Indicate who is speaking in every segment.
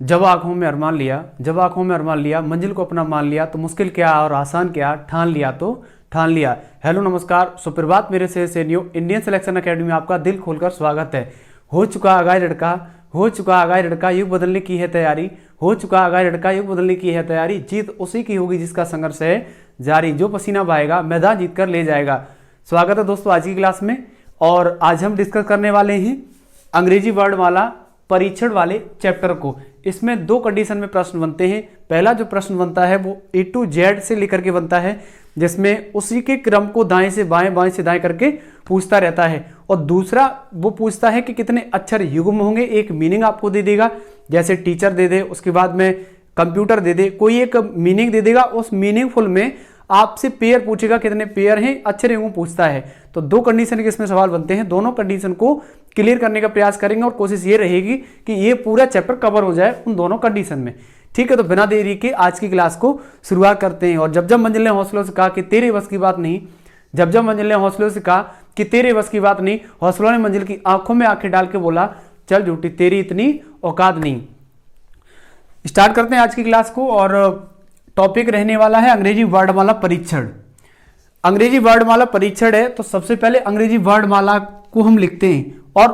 Speaker 1: जब आंखों में अरमान लिया, जब आंखों में अरमान लिया, मंजिल को अपना मान लिया, तो मुश्किल क्या और आसान क्या, ठान लिया तो ठान लिया। हेलो नमस्कार, सुप्रभात मेरे से न्यू इंडियन सिलेक्शन एकेडमी में आपका दिल खोलकर स्वागत है। हो चुका आगाज लड़का, हो चुका आगाज लड़का, युग बदलने की है तैयारी, हो चुका आगाज लड़का, युग बदलने की है तैयारी। जीत उसी की होगी जिसका संघर्ष है जारी, जो पसीना बहाएगा मैदान जीत कर ले जाएगा। स्वागत है दोस्तों आज की क्लास में। और आज हम डिस्कस करने वाले हैं अंग्रेजी वर्णमाला परीक्षण वाले चैप्टर को। इसमें दो कंडीशन में प्रश्न बनते हैं। पहला जो प्रश्न बनता है वो A to Z से लेकर के बनता है, जिसमें उसी के क्रम को दाएं से बाएं, बाएं से दाएं करके पूछता रहता है। और दूसरा वो पूछता है कि कितने अक्षर युग्म होंगे, एक मीनिंग आपको दे देगा, जैसे टीचर दे दे, उसके बाद में कंप्यूटर दे दे, कोई एक मीनिंग दे देगा, उस मीनिंगफुल में आपसे पेयर पूछेगा, कितने पेयर हैं, अक्षर युग्म पूछता है। तो दो कंडीशन के इसमें सवाल बनते हैं, दोनों कंडीशन को क्लियर करने का प्रयास करेंगे और कोशिश ये रहेगी कि ये पूरा चैप्टर कवर हो जाए उन दोनों कंडीशन में। ठीक है, तो बिना देरी के आज की क्लास को शुरुआत करते हैं। और जब जब मंजिल ने हौसलों से कहा कि तेरे बस की बात नहीं, जब जब मंजिल ने हौसलों से कहा कि तेरे बस की बात नहीं, हौसलों ने मंजिल की आंखों में आंखें डाल के बोला चल झूठी तेरी इतनी औकात नहीं। स्टार्ट करते हैं आज की क्लास को और टॉपिक रहने वाला है अंग्रेजी वर्णमाला परीक्षण। अंग्रेजी वर्णमाला परीक्षण है तो सबसे पहले अंग्रेजी वर्णमाला को हम लिखते हैं और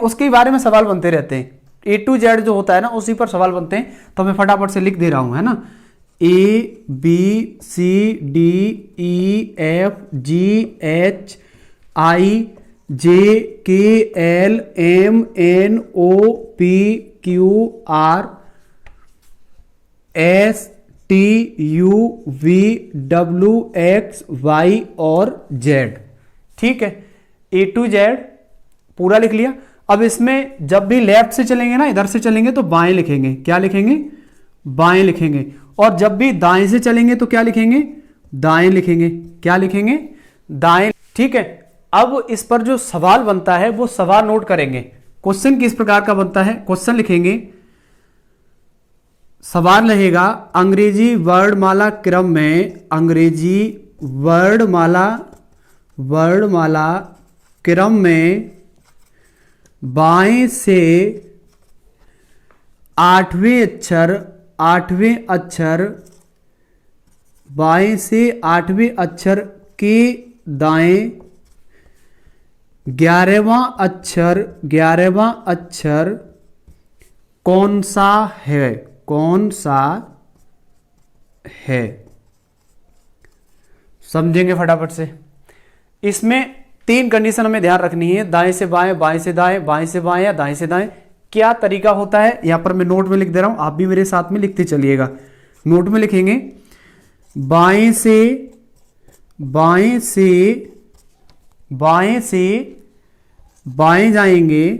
Speaker 1: उसके बारे में सवाल बनते रहते हैं। A to Z जो होता है ना उसी पर सवाल बनते हैं, तो मैं फटाफट से लिख दे रहा हूं, है ना। A B C D E F G H I J K L M N O P Q R S T U V W X Y और Z। ठीक है, A to Z पूरा लिख लिया। अब इसमें जब भी लेफ्ट से चलेंगे ना, इधर से चलेंगे तो बाएं लिखेंगे। क्या लिखेंगे? बाएं लिखेंगे। और जब भी दाएं से चलेंगे तो क्या लिखेंगे? दाएं लिखेंगे। क्या लिखेंगे? दाएं। ठीक है, अब इस पर जो सवाल बनता है वो सवाल नोट करेंगे। क्वेश्चन किस प्रकार का बनता है? क्वेश्चन लिखेंगे, सवाल रहेगा अंग्रेजी वर्णमाला क्रम में, अंग्रेजी वर्णमाला क्रम में बाएं से आठवें अक्षर बाएं से आठवें अक्षर के दाएं 11वां अक्षर कौन सा है? कौन सा है? समझेंगे फटाफट से। इसमें तीन कंडीशन हमें ध्यान रखनी है, दाएं से बाएं, बाएं से दाएं, बाएं से बाएं या दाएं से दाएं। क्या तरीका होता है यहां पर मैं नोट में लिख दे रहा हूं, आप भी मेरे साथ में लिखते चलिएगा। नोट में लिखेंगे बाएं से बाएं जाएंगे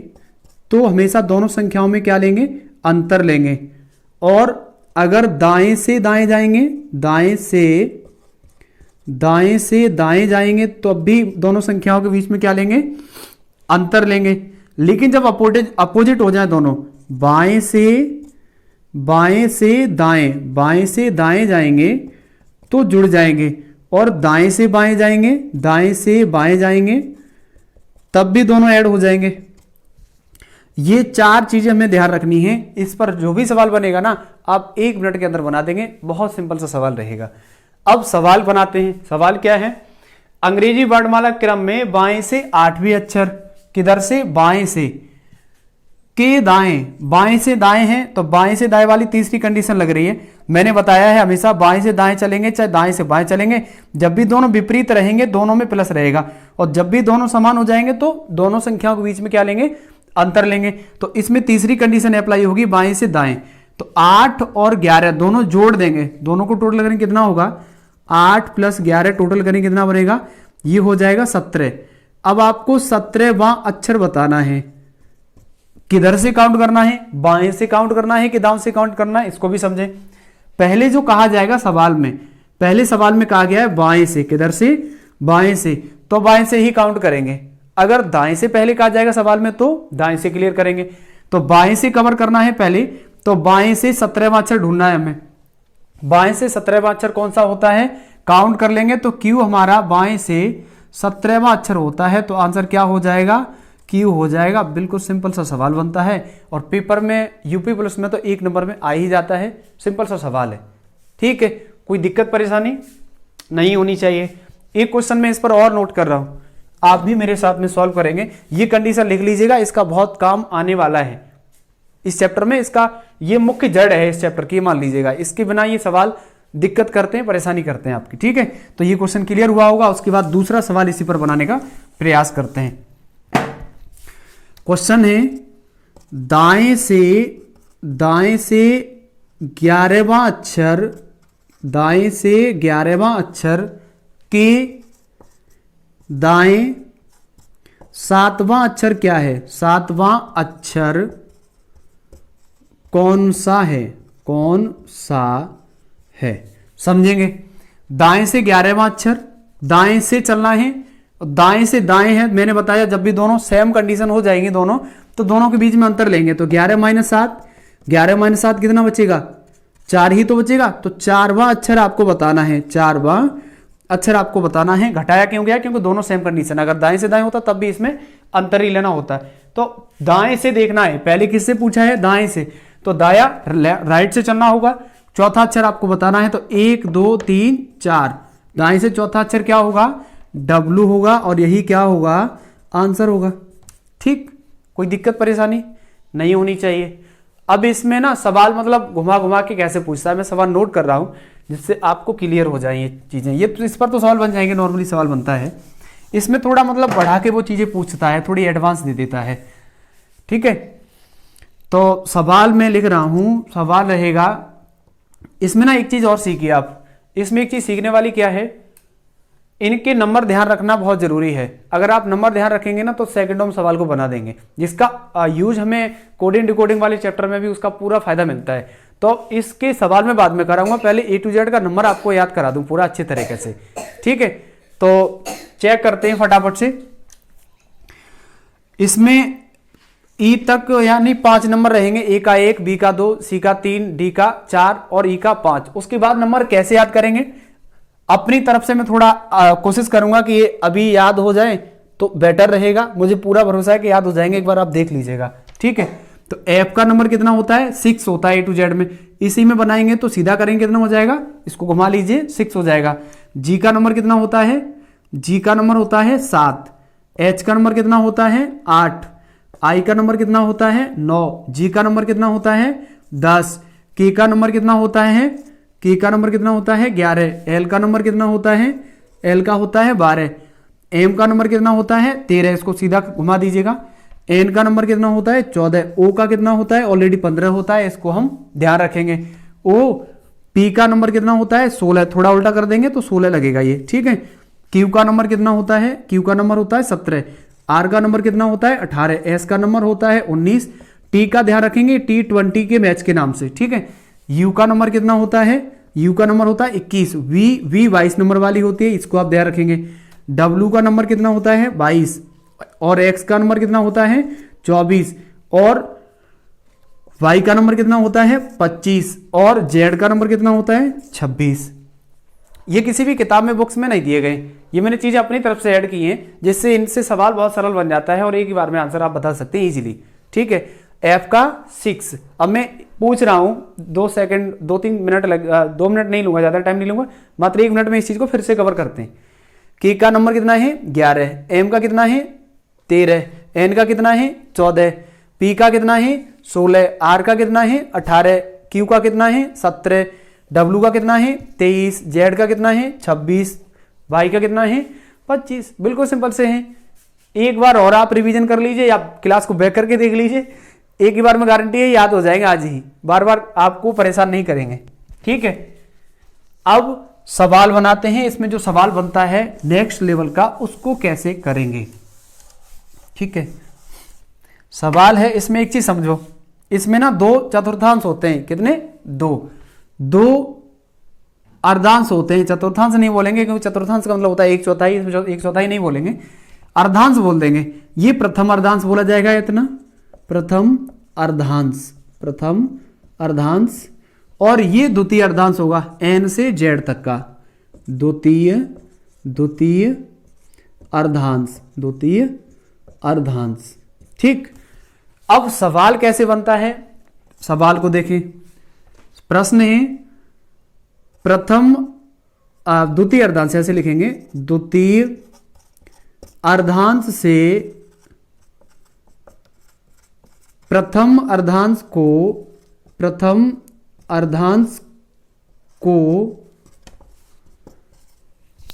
Speaker 1: तो हमेशा दोनों संख्याओं में क्या लेंगे? अंतर लेंगे। और अगर दाएं से दाएं जाएंगे, दाएं से दाएं जाएंगे तो अब भी दोनों संख्याओं के बीच में क्या लेंगे? अंतर लेंगे। लेकिन जब अपोजिट हो जाए दोनों, बाएं से दाएं जाएंगे तो जुड़ जाएंगे। और दाएं से बाएं जाएंगे तब भी दोनों ऐड हो जाएंगे। ये चार चीजें हमें ध्यान रखनी है। इस पर जो भी सवाल बनेगा ना, आप 1 मिनट के अंदर बना देंगे। बहुत सिंपल सा सवाल रहेगा। अब सवाल बनाते हैं। सवाल क्या है? अंग्रेजी वर्णमाला क्रम में बाएं से आठवें अक्षर, किधर से? बाएं से, के दाएं, बाएं से दाएं है तो बाएं से दाएं वाली तीसरी कंडीशन लग रही है। मैंने बताया है हमेशा बाएं से दाएं चलेंगे चाहे दाएं से बाएं चलेंगे, जब भी दोनों विपरीत रहेंगे दोनों में प्लस रहेगा। और जब भी दोनों समान हो जाएंगे तो दोनों संख्याओं के बीच में क्या लेंगे? अंतर लेंगे। तो इसमें तीसरी कंडीशन अप्लाई होगी बाएं से दाएं। तो 8 और 11 दोनों जोड़ देंगे, दोनों को टोटल करेंगे कितना होगा? 8 + 11 टोटल करेंगे कितना बनेगा? ये हो जाएगा 17। अब आपको 17वां अक्षर बताना है। किधर से काउंट करना है? बाएं से काउंट करना है कि दाएं से काउंट करना है? इसको भी समझें। पहले जो कहा जाएगा सवाल में, पहले सवाल में कहा गया है बाएं से। किधर से? बाएं से, तो बाएं से ही काउंट करेंगे। अगर दाएं से पहले कहा जाएगा सवाल में तो दाएं से क्लियर करेंगे। तो बाएं से कवर करना है पहले, तो बाएं से 17वां अक्षर ढूंढना है हमें। बाएं से 17वां अक्षर कौन सा होता है? काउंट कर लेंगे तो क्यू हमारा बाएं से 17वां अक्षर होता है। तो आंसर क्या हो जाएगा? क्यू हो जाएगा। बिल्कुल सिंपल सा सवाल बनता है और पेपर में यूपी पुलिस में तो 1 नंबर में आ ही जाता है। सिंपल सा सवाल है, ठीक है, कोई दिक्कत परेशानी नहीं होनी चाहिए। एक क्वेश्चन में इस पर और नोट कर रहा हूं, आप भी मेरे साथ में सॉल्व करेंगे। ये कंडीशन लिख लीजिएगा, इसका बहुत काम आने वाला है इस चैप्टर में। इसका ये मुख्य जड़ है इस चैप्टर की, मान लीजिएगा। इसके बिना ये सवाल दिक्कत करते हैं, परेशानी करते हैं आपकी, ठीक है। तो ये क्वेश्चन क्लियर हुआ होगा। उसके बाद दूसरा सवाल इसी पर बनाने का प्रयास करते हैं। क्वेश्चन है दाएं से 11वां अक्षर, दाएं से 11वां अक्षर के दाएं 7वां अक्षर क्या है? 7वां अक्षर कौन सा है? कौन सा है? समझेंगे। दाएं से 11वां अक्षर, दाएं से चलना है, दाएं से दाएं है। मैंने बताया जब भी दोनों सेम कंडीशन हो जाएंगी दोनों, तो दोनों के बीच में अंतर लेंगे। तो 11 - 7, 11 - 7 कितना बचेगा? 4 ही तो बचेगा। तो 4वां अक्षर आपको बताना है, 4वां अक्षर आपको बताना है। घटाया क्यों गया? क्योंकि दोनों सेम कंडीशन, अगर दाएं से दाएं होता तब भी इसमें अंतर ही लेना होता है। तो दाएं से देखना है। पहले किससे पूछा है? दाएं से। तो दाया राइट से चलना होगा। चौथा अक्षर आपको बताना है। तो 1 2 3 4, दाएं से चौथा अक्षर क्या होगा? W होगा और यही क्या होगा? आंसर होगा। ठीक, कोई दिक्कत परेशानी नहीं होनी चाहिए। अब इसमें ना सवाल मतलब घुमा घुमा के कैसे पूछता है, मैं सवाल नोट कर रहा हूं जिससे आपको क्लियर हो जाए ये चीजें। ये तो इस पर तो सवाल बन जाएंगे, नॉर्मली सवाल बनता है। इसमें थोड़ा मतलब बढ़ा के वो चीजें पूछता है, थोड़ी एडवांस दे देता है, ठीक है। तो सवाल में लिख रहा हूं, सवाल रहेगा इसमें ना एक चीज और सीखिए आप। इसमें एक चीज सीखने वाली क्या है, इनके नंबर ध्यान रखना बहुत जरूरी है। अगर आप नंबर ध्यान रखेंगे ना तो सेकंडों में सवाल को बना देंगे, जिसका यूज हमें कोडिंग डिकोडिंग वाले चैप्टर में भी उसका पूरा फायदा मिलता है। तो इसके सवाल में बाद में कराऊंगा, पहले A to Z का नंबर आपको याद करा दूं पूरा अच्छे तरीके से, ठीक है। तो चेक करते हैं फटाफट से। इसमें E तक यानी 5 नंबर रहेंगे। A का 1, B का 2, C का 3, D का 4 और E का 5। उसके बाद नंबर कैसे याद करेंगे? अपनी तरफ से मैं थोड़ा कोशिश करूंगा कि ये अभी याद हो जाए तो बेटर रहेगा। मुझे पूरा भरोसा है कि याद हो जाएंगे, एक बार आप देख लीजिएगा, ठीक है। तो F का नंबर कितना होता है? 6 होता है A to Z में। इसी में बनाएंगे तो सीधा करेंगे कितना हो जाएगा? इसको घुमा लीजिए, 6 हो जाएगा। G का नंबर कितना होता है? G का नंबर होता है 7। H का नंबर कितना होता है? 8। I का नंबर कितना होता है? 9। G का नंबर कितना होता है? 10। K का नंबर कितना होता है? K का नंबर कितना होता है? 11। L का नंबर कितना होता है? L का होता है 12। M का नंबर कितना होता है? 13। इसको सीधा घुमा दीजिएगा। N का नंबर कितना होता है? 14। O का कितना होता है? ऑलरेडी 15 होता है, इसको हम ध्यान रखेंगे। P का नंबर कितना होता है? 16। थोड़ा उल्टा कर देंगे तो 16 लगेगा ये, ठीक है। Q का नंबर कितना होता है? Q का नंबर होता है 17। R का नंबर कितना होता है? 18। S का नंबर होता है 19। T का ध्यान रखेंगे, T20 के मैच के नाम से, ठीक है। U का नंबर कितना होता है? U का नंबर होता है 21। V 22 नंबर वाली होती है, इसको आप ध्यान रखेंगे। W का नंबर कितना होता है? 22। और X का नंबर कितना होता है? 24। और Y का नंबर कितना होता है? 25। और Z का नंबर कितना होता है? 26। ये किसी भी किताब में बुक्स में नहीं दिए गए, ये मैंने चीजें अपनी तरफ से ऐड की हैं, जिससे इनसे सवाल बहुत सरल बन जाता है और एक ही बार में आंसर आप बता सकते हैं इजीली, ठीक है। F का 6। अब मैं पूछ रहा हूं 2 सेकंड 2-3 मिनट 2 मिनट नहीं लूंगा, ज्यादा टाइम नहीं लूंगा, मात्र 1 मिनट में इस चीज को फिर से कवर करते हैं। K का नंबर कितना है? 11। M का कितना है? 13। N का कितना है? 14। P का कितना है? 16। R का कितना है? 18। Q का कितना है? 17। W का कितना है? 23। Z का कितना है? 26। Y का कितना है? 25। बिल्कुल सिंपल से है। एक बार और आप रिवीजन कर लीजिए या क्लास को बैक करके देख लीजिए, एक ही बार में गारंटी है याद हो जाएंगे आज ही, बार बार आपको परेशान नहीं करेंगे, ठीक है। अब सवाल बनाते हैं। इसमें जो सवाल बनता है नेक्स्ट लेवल का, उसको कैसे करेंगे, ठीक है। सवाल है, इसमें एक चीज समझो, इसमें ना 2 चतुर्थांश होते हैं। कितने? 2 अर्धांश होते हैं। चतुर्थांश नहीं बोलेंगे क्योंकि चतुर्थांश का मतलब होता है 1/4, इसमें 1/4 नहीं बोलेंगे, अर्धांश बोल देंगे। ये प्रथम अर्धांश बोला जाएगा, इतना प्रथम अर्धांश, प्रथम अर्धांश। और ये द्वितीय अर्धांश होगा, N से Z तक का द्वितीय अर्धांश, द्वितीय अर्धांश। ठीक, अब सवाल कैसे बनता है, सवाल को देखें। प्रश्न है प्रथम द्वितीय अर्धांश, ऐसे लिखेंगे, द्वितीय अर्धांश से प्रथम अर्धांश को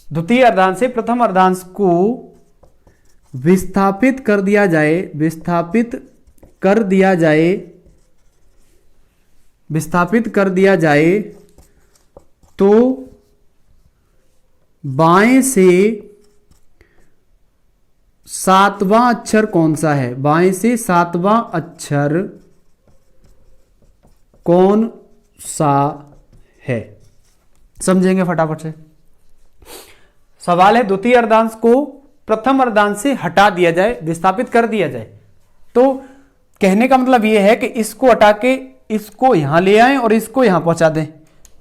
Speaker 1: द्वितीय अर्धांश से प्रथम अर्धांश को विस्थापित कर दिया जाए तो बाएं से सातवां अक्षर कौन सा है, बाएं से सातवां अक्षर कौन सा है। समझेंगे फटाफट से। सवाल है द्वितीय अर्धांश को प्रथम अर्धांश से हटा दिया जाए, विस्थापित कर दिया जाए। तो कहने का मतलब यह है कि इसको हटा के इसको यहां ले आएं और इसको यहां पहुंचा दें,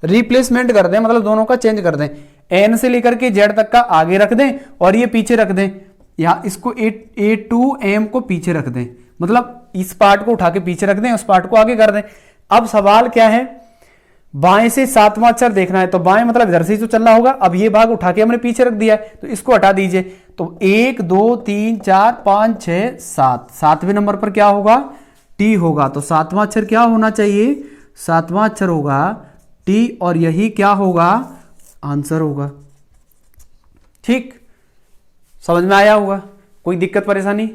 Speaker 1: रिप्लेसमेंट कर दें, मतलब दोनों का चेंज कर दें। एन से लेकर के जेड तक का आगे रख दें और ये पीछे रख दें, या इसको ए टू एम को पीछे रख दें, मतलब इस पार्ट को उठा के पीछे रख दें, उस पार्ट को आगे कर दें। अब सवाल क्या है, बाएं से सातवां अक्षर देखना है, तो बाएं मतलब इधर से ही तो चलना होगा। अब ये भाग उठा के हमने पीछे रख दिया है, तो इसको हटा दीजिए। तो 1 2 3 4 5 6 7, सातवें नंबर पर क्या होगा, टी होगा। तो सातवां अक्षर क्या होना चाहिए, सातवां अक्षर होगा टी, और यही क्या होगा, आंसर होगा। ठीक, समझ में आया होगा। कोई दिक्कत परेशानी,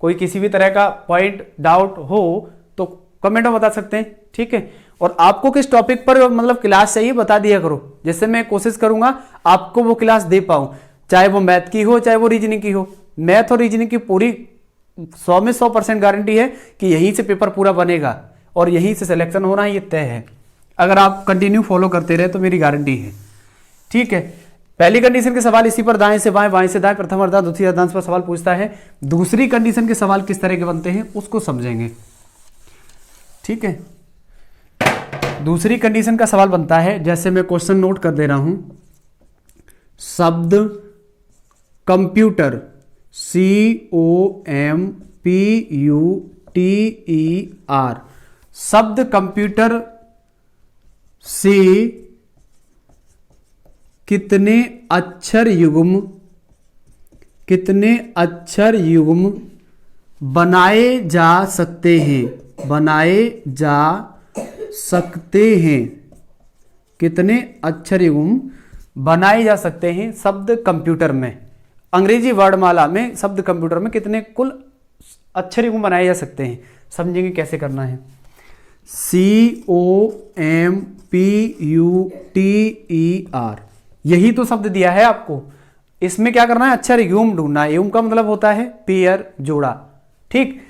Speaker 1: कोई किसी भी तरह का पॉइंट डाउट हो तो कमेंट में बता सकते हैं। ठीक है, और आपको किस टॉपिक पर मतलब क्लास चाहिए बता दिया करो, जिससे मैं कोशिश करूंगा आपको वो क्लास दे पाऊं, चाहे वो मैथ की हो चाहे वो रीजनिंग की हो। मैथ और रीजनिंग की पूरी 100 में 100% गारंटी है कि यहीं से पेपर पूरा बनेगा और यहीं से सिलेक्शन होना ये तय है। अगर आप कंटिन्यू फॉलो करते रहे तो मेरी गारंटी है। ठीक है, पहली कंडीशन के सवाल इसी पर दाएं से बाएं, बाएं से दाएं, प्रथम अर्धांश द्वितीय अर्धांश पर सवाल पूछता है। दूसरी कंडीशन के सवाल किस तरह के बनते हैं उसको समझेंगे। ठीक है, दूसरी कंडीशन का सवाल बनता है, जैसे मैं क्वेश्चन नोट कर दे रहा हूं, शब्द कंप्यूटर, COMPUTER, शब्द कंप्यूटर से कितने अक्षर युग्म बनाए जा सकते हैं, कितने अक्षर युग्म बनाए जा सकते हैं शब्द कंप्यूटर में। अंग्रेजी वर्णमाला में शब्द कंप्यूटर में कितने कुल अक्षर युग्म बनाए जा सकते हैं, समझेंगे कैसे करना है। COMPUTER, यही तो शब्द दिया है आपको, इसमें क्या करना है, अक्षर युग्म ढूंढना है। युग्म का मतलब होता है पेयर, जोड़ा। ठीक,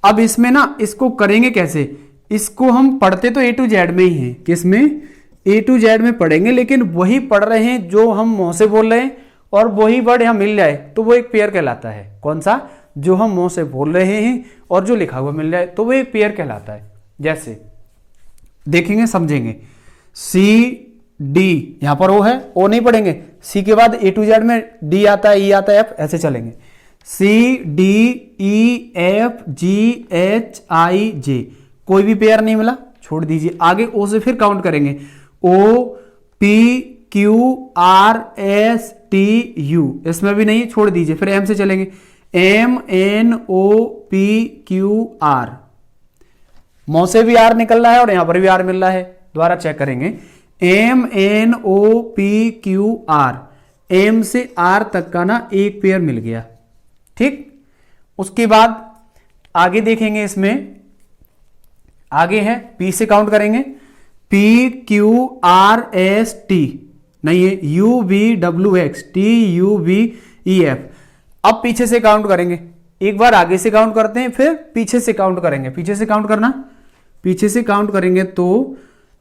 Speaker 1: अब इसमें ना इसको करेंगे कैसे, इसको हम पढ़ते तो A to Z में ही हैं, किसमें, A to Z में पढ़ेंगे, लेकिन वही पढ़ रहे हैं जो हम मुंह से बोल रहे हैं, और वही वर्ड यहाँ मिल जाए तो वो एक पेयर कहलाता है। कौन सा, जो हम मुंह से बोल रहे हैं और जो लिखा हुआ मिल जाए तो वो एक पेयर कहलाता है। जैसे देखेंगे समझेंगे, CD, यहां पर O है, O नहीं पढ़ेंगे, C के बाद A to Z में D आता है, E आता है, F, ऐसे चलेंगे। CDEFGHIJ, कोई भी पेयर नहीं मिला, छोड़ दीजिए। आगे O से फिर काउंट करेंगे, OPQRSTU, इसमें भी नहीं, छोड़ दीजिए। फिर M से चलेंगे, MNOPQR, मौ से भी R निकल रहा है और यहां पर भी R मिल रहा है, दोबारा चेक करेंगे। MNOPQR, M से R तक का ना एक पेयर मिल गया। ठीक, उसके बाद आगे देखेंगे, इसमें आगे है P से काउंट करेंगे, PQRST नहीं है, UVWX TUVEF। अब पीछे से काउंट करेंगे, एक बार आगे से काउंट करते हैं फिर पीछे से काउंट करेंगे। पीछे से काउंट करना, पीछे से काउंट करेंगे तो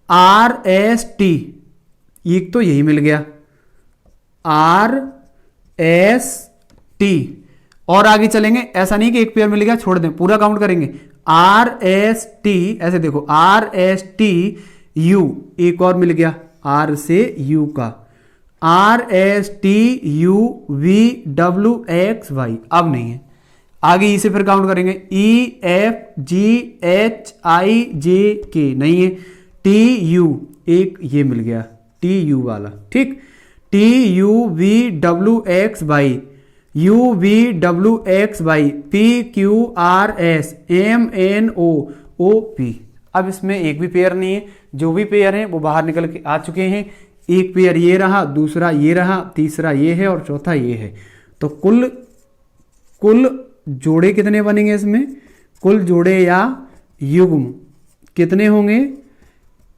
Speaker 1: RST, एक तो यही मिल गया RST, और आगे चलेंगे, ऐसा नहीं कि एक पेयर मिल गया छोड़ दें, पूरा काउंट करेंगे। RST, ऐसे देखो RSTU, एक और मिल गया R से U का, RSTUVWXY, अब नहीं है, आगे ई से फिर काउंट करेंगे, E F G H I जे के नहीं है, टी यू एक ये मिल गया टी यू वाला, ठीक, T U V W X Y, U V W X Y, P Q R S, M N O, O P. अब इसमें एक भी पेयर नहीं है, जो भी पेयर है वो बाहर निकल के आ चुके हैं। एक पेयर ये रहा, दूसरा ये रहा, तीसरा ये है और चौथा ये है। तो कुल जोड़े कितने बनेंगे इसमें, कुल जोड़े या युग्म कितने होंगे,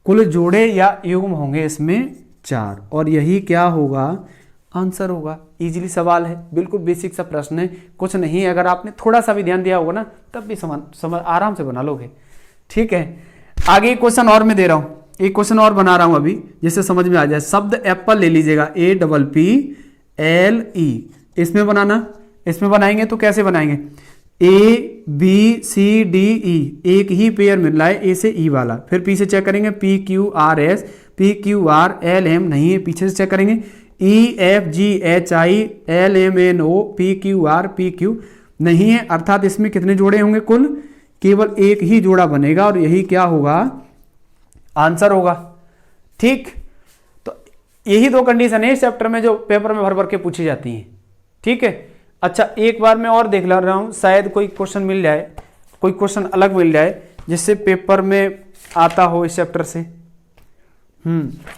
Speaker 1: कुल जोड़े या युग्म होंगे इसमें 4, और यही क्या होगा, आंसर होगा। इजीली सवाल है, बिल्कुल बेसिक सा प्रश्न है, कुछ नहीं है। अगर आपने थोड़ा सा भी ध्यान दिया होगा ना तब भी समझ आराम से बना लोगे, ठीक है। आगे एक क्वेश्चन और मैं दे रहा हूं, एक क्वेश्चन और बना रहा हूं अभी जिससे समझ में आ जाए। शब्द एप्पल ले लीजिएगा, APPLE, इसमें बनाएंगे तो कैसे बनाएंगे, ABCDE, एक ही पेयर मिल रहा है ए से ई वाला, फिर पीछे चेक करेंगे PQRS, PQRLM नहीं है, पीछे से चेक करेंगे EFGHI LMNO, PQR PQ नहीं है, अर्थात इसमें कितने जोड़े होंगे, कुल केवल एक ही जोड़ा बनेगा और यही क्या होगा, आंसर होगा, ठीक। तो यही 2 कंडीशन है इस चैप्टर में जो पेपर में भर भर के पूछी जाती हैं, ठीक है। अच्छा एक बार मैं और देख ला रहा हूं, शायद कोई क्वेश्चन मिल जाए, कोई क्वेश्चन अलग मिल जाए जिससे पेपर में आता हो इस चैप्टर से।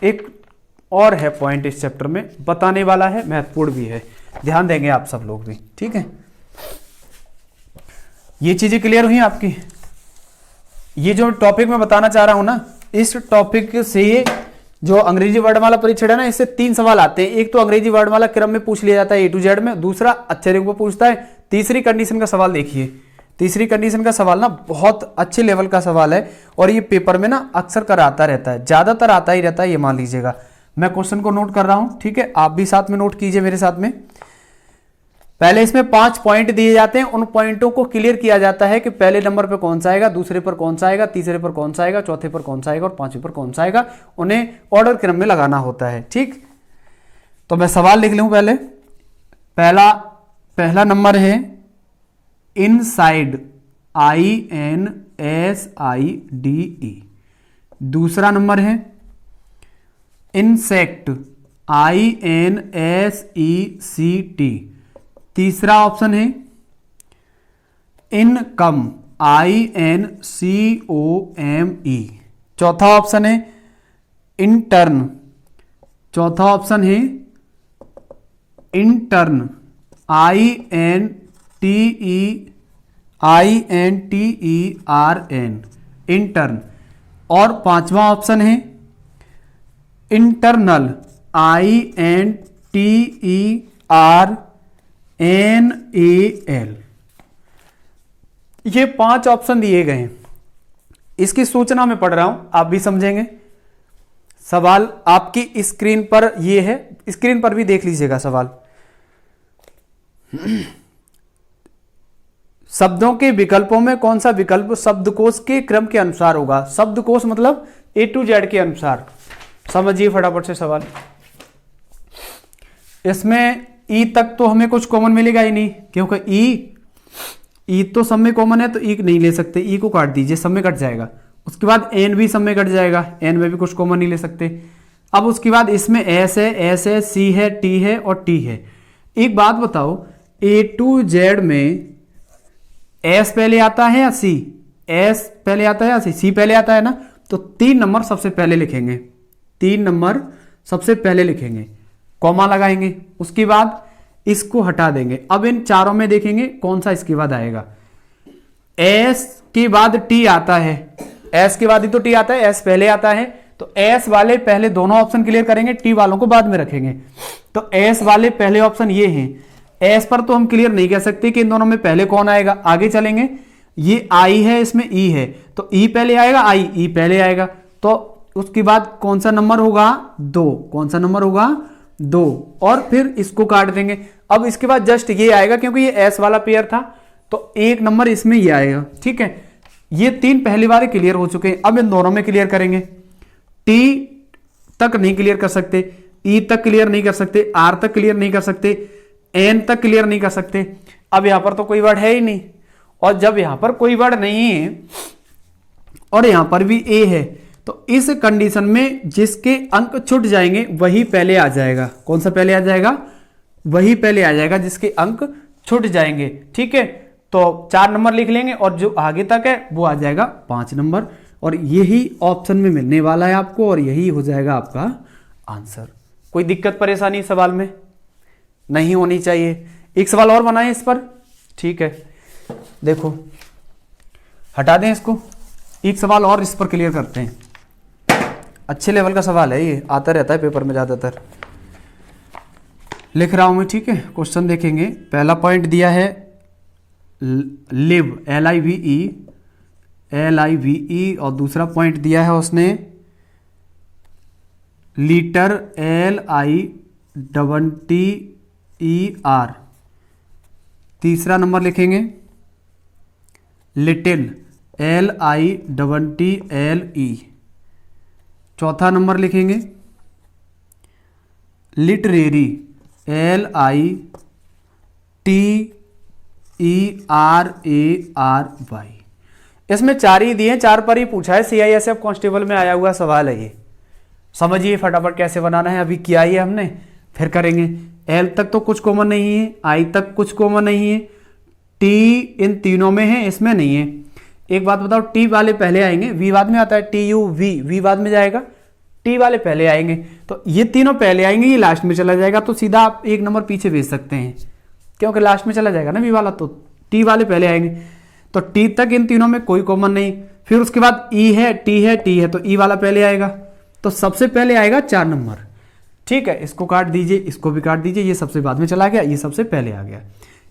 Speaker 1: एक और है पॉइंट इस चैप्टर में बताने वाला है, महत्वपूर्ण भी है, ध्यान देंगे आप सब लोग भी, ठीक है। ये चीजें क्लियर हुई आपकी। ये जो टॉपिक मैं बताना चाह रहा हूं ना, इस टॉपिक से जो अंग्रेजी वर्णमाला परीक्षण है ना, इससे 3 सवाल आते हैं। एक तो अंग्रेजी वर्णमाला क्रम में पूछ लिया जाता है A to Z में, दूसरा अच्छे रैंक में पूछता है, तीसरी कंडीशन का सवाल देखिए। तीसरी कंडीशन का सवाल ना बहुत अच्छे लेवल का सवाल है और ये पेपर में ना अक्सर कराता रहता है, ज्यादातर आता ही रहता है, ये मान लीजिएगा। मैं क्वेश्चन को नोट कर रहा हूं, ठीक है, आप भी साथ में नोट कीजिए मेरे साथ में। पहले इसमें 5 पॉइंट दिए जाते हैं, उन पॉइंटों को क्लियर किया जाता है कि पहले नंबर पे कौन सा आएगा, दूसरे पर कौन सा आएगा, तीसरे पर कौन सा आएगा, चौथे पर कौन सा आएगा और 5वें पर कौन सा आएगा। उन्हें ऑर्डर क्रम में लगाना होता है, ठीक। तो मैं सवाल लिख लूं पहले। पहला नंबर है इनसाइड, INSIDE। दूसरा नंबर है इंसेक्ट, INSECT। तीसरा ऑप्शन है इनकम, INCOME। चौथा ऑप्शन है इंटर्न, चौथा ऑप्शन है इंटर्न, INTERN, इंटर्न। और 5वां ऑप्शन है इंटरनल, INTERNAL। ये 5 ऑप्शन दिए गए हैं, इसकी सूचना मैं पढ़ रहा हूं, आप भी समझेंगे। सवाल आपकी स्क्रीन पर ये है, स्क्रीन पर भी देख लीजिएगा सवाल। शब्दों के विकल्पों में कौन सा विकल्प शब्दकोश के क्रम के अनुसार होगा। शब्दकोश मतलब A to Z के अनुसार। समझिए फटाफट से सवाल। इसमें ई तक तो हमें कुछ कॉमन मिलेगा ही नहीं, क्योंकि ई तो सब में कॉमन है, तो ई नहीं ले सकते, ई को काट दीजिए, सब में कट जाएगा। उसके बाद एन भी सब में कट जाएगा, एन में भी कुछ कॉमन नहीं ले सकते। अब उसके बाद इसमें एस है, सी है, टी है और टी है। एक बात बताओ, A to Z में एस पहले आता है या सी? एस पहले आता है या सी पहले आता है ना, तो 3 नंबर सबसे पहले लिखेंगे, 3 नंबर सबसे पहले लिखेंगे, कॉमा लगाएंगे, उसके बाद इसको हटा देंगे। अब इन चारों में देखेंगे कौन सा इसके बाद आएगा। एस के बाद टी आता है, एस के बाद ही तो टी आता है, एस पहले आता है, तो एस वाले पहले दोनों ऑप्शन क्लियर करेंगे, टी वालों को बाद में रखेंगे। तो एस वाले पहले ऑप्शन ये हैं। एस पर तो हम क्लियर नहीं कह सकते कि इन दोनों में पहले कौन आएगा, आगे चलेंगे। ये आई है, इसमें ई है, तो ई पहले आएगा, आई ई पहले आएगा, तो उसके बाद कौन सा नंबर होगा, 2। कौन सा नंबर होगा, 2, और फिर इसको काट देंगे। अब इसके बाद जस्ट ये आएगा, क्योंकि ये एस वाला पेयर था, तो 1 नंबर इसमें ये आएगा, ठीक है। ये 3 पहली बार क्लियर हो चुके हैं, अब इन दोनों में क्लियर करेंगे। टी तक नहीं क्लियर कर सकते, ई तक क्लियर नहीं कर सकते, आर तक क्लियर नहीं कर सकते, एन तक क्लियर नहीं कर सकते। अब यहां पर तो कोई वर्ड है ही नहीं, और जब यहां पर कोई वर्ड नहीं है और यहां पर भी ए है, तो इस कंडीशन में जिसके अंक छूट जाएंगे वही पहले आ जाएगा। कौन सा पहले आ जाएगा? वही पहले आ जाएगा जिसके अंक छूट जाएंगे। ठीक है, तो 4 नंबर लिख लेंगे और जो आगे तक है वो आ जाएगा 5 नंबर, और यही ऑप्शन में मिलने वाला है आपको, और यही हो जाएगा आपका आंसर। कोई दिक्कत परेशानी सवाल में नहीं होनी चाहिए। एक सवाल और बनाएं इस पर। ठीक है, देखो हटा दें इसको, एक सवाल और इस पर क्लियर करते हैं। अच्छे लेवल का सवाल है, ये आता रहता है पेपर में ज्यादातर। लिख रहा हूं मैं, ठीक है। क्वेश्चन देखेंगे, पहला पॉइंट दिया है लिव, LIVE, और दूसरा पॉइंट दिया है उसने लीटर, LITTER। तीसरा नंबर लिखेंगे लिटिल, LITTLE। चौथा नंबर लिखेंगे लिटरेरी, LITERARY। इसमें 4 ही दिए, 4 पर ही पूछा है। CISF कांस्टेबल में आया हुआ सवाल है ये। समझिए फटाफट कैसे बनाना है। अभी किया ही है हमने, फिर करेंगे। L तक तो कुछ कॉमन नहीं है, I तक कुछ कॉमन नहीं है, T इन तीनों में है, इसमें नहीं है। एक बात बताओ, T वाले पहले आएंगे, V बाद में आता है, TUV बाद में जाएगा, T वाले पहले आएंगे, तो ये तीनों पहले आएंगे, ये लास्ट में चला जाएगा, तो सीधा आप 1 नंबर पीछे भेज सकते हैं, क्योंकि लास्ट में चला जाएगा ना V वाला, तो T वाले पहले आएंगे। तो T तक इन तीनों में कोई कॉमन नहीं, फिर उसके बाद E है, T है, T है, तो E वाला पहले आएगा, तो सबसे पहले आएगा 4 नंबर। ठीक है, इसको काट दीजिए, इसको भी काट दीजिए, ये सबसे बाद में चला गया, ये सबसे पहले आ गया।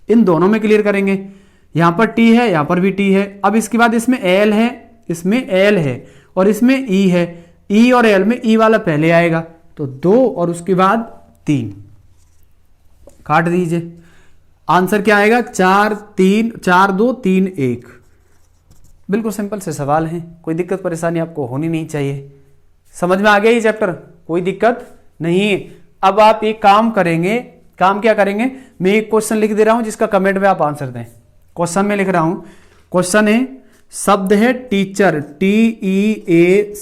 Speaker 1: इन दोनों में क्लियर करेंगे। यहां पर T है, यहां पर भी T है। अब इसके बाद इसमें L है, इसमें L है, और इसमें E है। E और L में E वाला पहले आएगा, तो 2 और उसके बाद 3 काट दीजिए। आंसर क्या आएगा? 4 2 3 1। बिल्कुल सिंपल से सवाल है, कोई दिक्कत परेशानी आपको होनी नहीं चाहिए। समझ में आ गया ये चैप्टर? कोई दिक्कत नहीं। अब आप एक काम करेंगे, काम क्या करेंगे, मैं एक क्वेश्चन लिख दे रहा हूं जिसका कमेंट में आप आंसर दें। क्वेश्चन में लिख रहा हूं, क्वेश्चन है, शब्द है टीचर, TEACHER।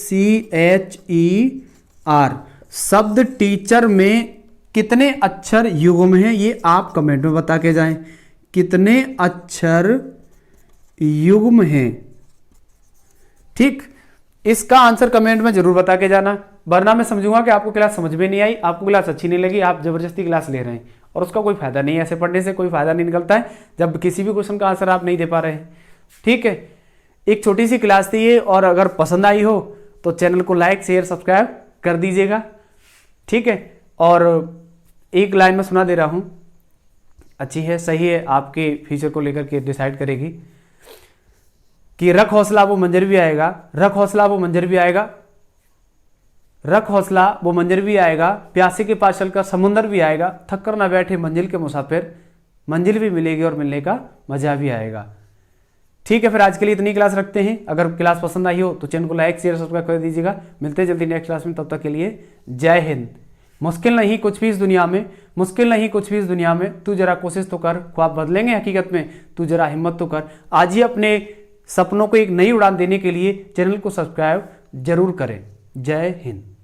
Speaker 1: शब्द टीचर में कितने अक्षर युग्म हैं, ये आप कमेंट में बता के जाएं। कितने अक्षर युग्म हैं, ठीक, इसका आंसर कमेंट में जरूर बता के जाना, वरना मैं समझूंगा कि आपको क्लास समझ में नहीं आई, आपको क्लास अच्छी नहीं लगी, आप जबरदस्ती क्लास ले रहे हैं, और उसका कोई फायदा नहीं है। ऐसे पढ़ने से कोई फायदा नहीं निकलता है जब किसी भी क्वेश्चन का आंसर आप नहीं दे पा रहे हैं। ठीक है, एक छोटी सी क्लास थी ये, और अगर पसंद आई हो तो चैनल को लाइक शेयर सब्सक्राइब कर दीजिएगा। ठीक है, और एक लाइन में सुना दे रहा हूं, अच्छी है, सही है, आपके फ्यूचर को लेकर के डिसाइड करेगी कि रख हौसला वो मंजर भी आएगा, रख हौसला वो मंजर भी आएगा, रख हौसला वो मंजर भी आएगा, प्यासे के पास चलकर समुंदर भी आएगा, थक कर ना बैठे मंजिल के मुसाफिर, मंजिल भी मिलेगी और मिलने का मजा भी आएगा। ठीक है, फिर आज के लिए इतनी क्लास रखते हैं। अगर क्लास पसंद आई हो तो चैनल को लाइक शेयर सब्सक्राइब कर दीजिएगा। मिलते हैं जल्दी नेक्स्ट क्लास में, तब तक के लिए जय हिंद। मुश्किल नहीं कुछ भी इस दुनिया में, मुश्किल नहीं कुछ भी इस दुनिया में, तू जरा कोशिश तो कर, ख्वाब बदलेंगे हकीकत में, तू जरा हिम्मत तो कर। आज ही अपने सपनों को एक नई उड़ान देने के लिए चैनल को सब्सक्राइब जरूर करें। जय हिंद।